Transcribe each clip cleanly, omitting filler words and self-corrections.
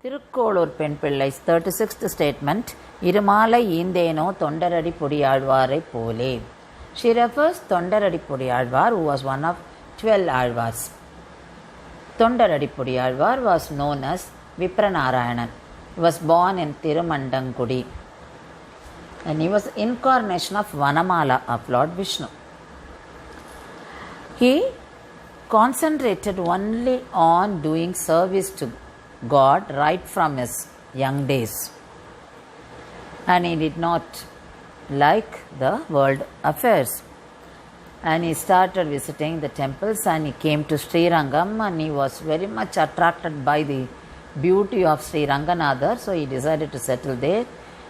Thirukolur penpillai's 36th statement, Irumala Indeno Tondaradi Pudiyalvare Pole. She refers Tondaradi Pudiyalvar, who was one of 12 Alvars. Tondaradi Pudiyalvar was known as Vipranarayanan. He was born in Tirumandangudi, and he was incarnation of Vanamala of Lord Vishnu. He concentrated only on doing service to God right from his young days, and he did not like the world affairs, and he started visiting the temples, and he came to Sri Rangam, and he was very much attracted by the beauty of Sri Ranganatha, so he decided to settle there.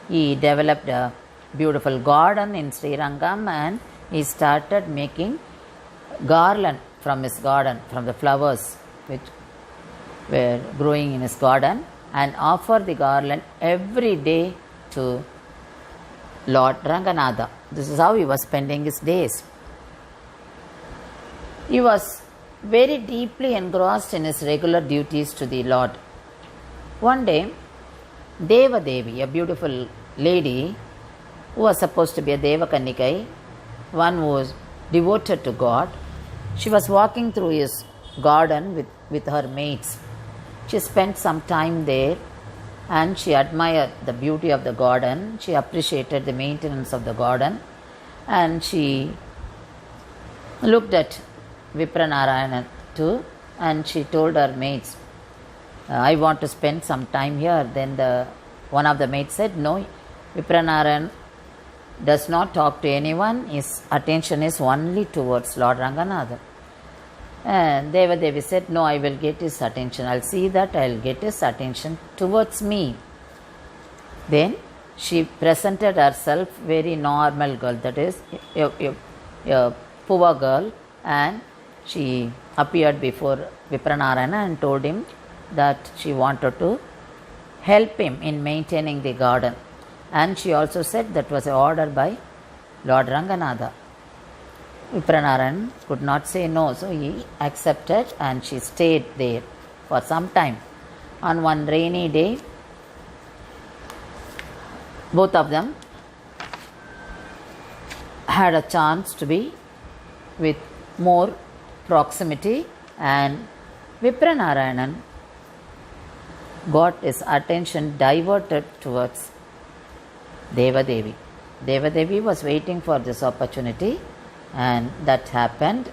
He developed a beautiful garden in Sri Rangam, and he started making garland from his garden, from the flowers which were growing in his garden, and offer the garland every day to Lord Ranganatha. This is how he was spending his days. He was very deeply engrossed in his regular duties to the Lord. One day, Devadevi, a beautiful lady who was supposed to be a Devakannikai, one who was devoted to God, she was walking through his garden with her maids. She spent some time there, and she admired the beauty of the garden. She appreciated the maintenance of the garden, and she looked at Vipranarayanan too, and she told her maids, I want to spend some time here. Then one of the maids said, no, Vipranarayan does not talk to anyone. His attention is only towards Lord Ranganatha. And Devadevi said, no, I will get his attention. I'll see that I'll get his attention towards me. Then she presented herself very normal girl, that is a poor girl, and she appeared before Vipranarayana and told him that she wanted to help him in maintaining the garden. And she also said that was an order by Lord Ranganatha. Vipranarayan could not say no, so he accepted, and she stayed there for some time. On one rainy day, both of them had a chance to be with more proximity, and Vipranarayanan got his attention diverted towards Devadevi. Devadevi was waiting for this opportunity, and that happened.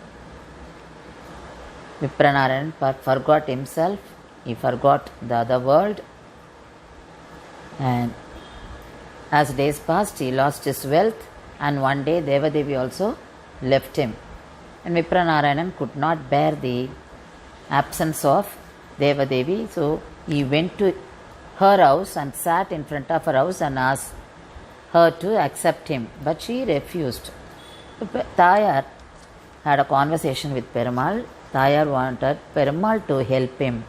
Vipranarayan forgot himself, he forgot the other world, and as days passed, he lost his wealth, and one day Devadevi also left him. And Vipranarayanan could not bear the absence of Devadevi, so he went to her house and sat in front of her house and asked her to accept him, but she refused. Tayar had a conversation with Perumal. Tayar wanted Perumal to help him.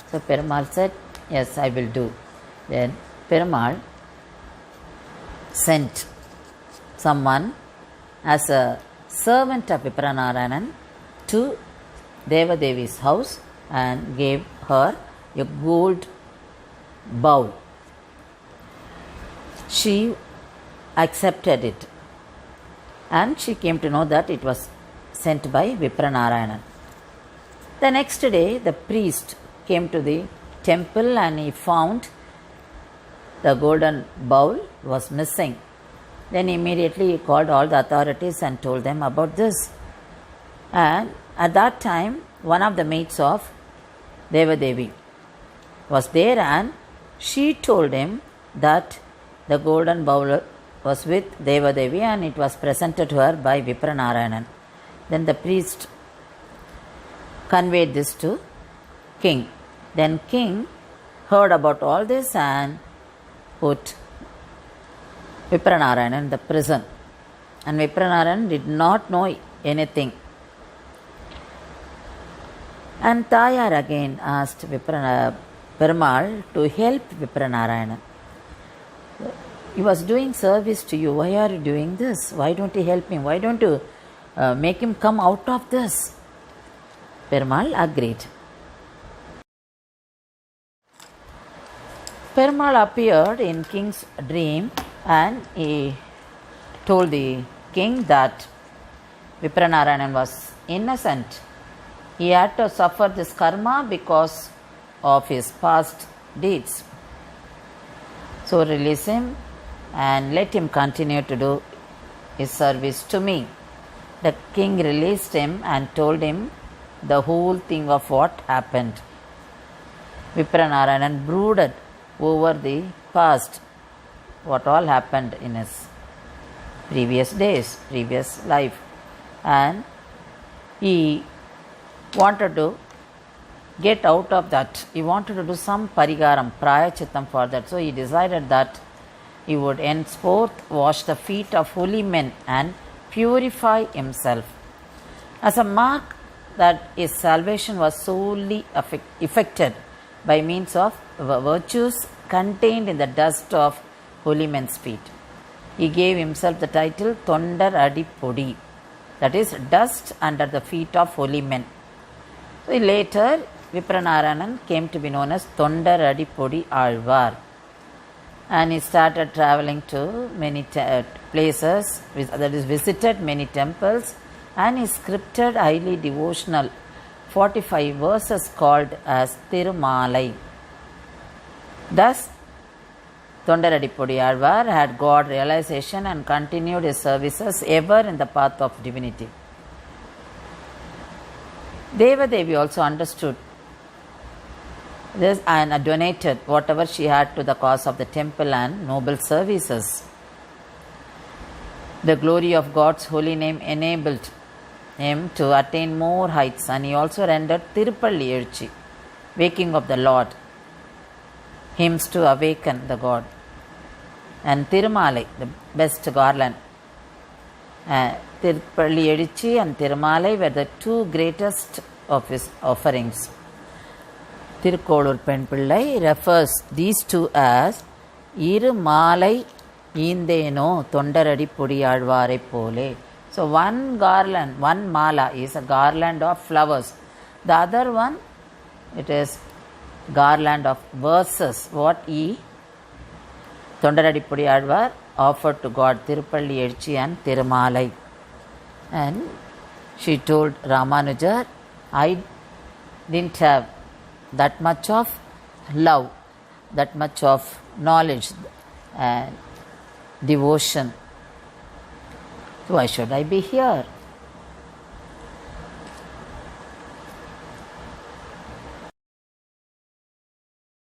So Perumal said, yes, I will do. Then Perumal sent someone as a servant of Vipranarayanan to Devadevi's house and gave her a gold bowl. She accepted it, and she came to know that it was sent by Vipranarayanan. The next day, the priest came to the temple, and he found the golden bowl was missing. Then immediately he called all the authorities and told them about this. And at that time, one of the maids of Devadevi was there, and she told him that the golden bowl was with Devadevi, and it was presented to her by Vipranarayanan. Then the priest conveyed this to king. Then king heard about all this and put Vipranarayanan in the prison. And Vipranarayanan did not know anything. And Tayar again asked Perumal to help Vipranarayanan. He was doing service to you. Why are you doing this? Why don't you help him? Why don't you make him come out of this? Perumal agreed. Perumal appeared in king's dream and he told the king that Vipranarayanan was innocent. He had to suffer this karma because of his past deeds. So release him and let him continue to do his service to me. The king released him and told him the whole thing of what happened. Vipranarayanan brooded over the past, what all happened in his previous days, previous life, and he wanted to get out of that. He wanted to do some parigaram, prayachittam for that. So he decided that he would henceforth wash the feet of holy men and purify himself as a mark that his salvation was solely effected by means of virtues contained in the dust of holy men's feet. He gave himself the title Tondar Adipodi, that is dust under the feet of holy men. So later Vipranarayanan came to be known as Tondar Adipodi Alvar, and he started traveling to many places, that is visited many temples, and he scripted highly devotional 45 verses called as Thirumalai. Thus, Tondar Adipodi Alvar had God realization and continued his services ever in the path of divinity. Devadevi also understood this and donated whatever she had to the cause of the temple and noble services. The glory of God's holy name enabled him to attain more heights, and he also rendered Thirukolur, waking of the Lord, hymns to awaken the God, and Thirumalai, the best garland. Thirukolur and Thirumalai were the two greatest of his offerings. Thirukolur penpillai refers these two as Iru Malai Indeno Tondaradi Pudi Alvare Pole. So one garland, one mala is a garland of flowers. The other one, it is garland of verses. What he, Tondaradi Pudi Alvar, offered to God, Thirukolur and Thirumalai. And she told Ramanujar, I didn't have that much of love, that much of knowledge and devotion. Why should I be here?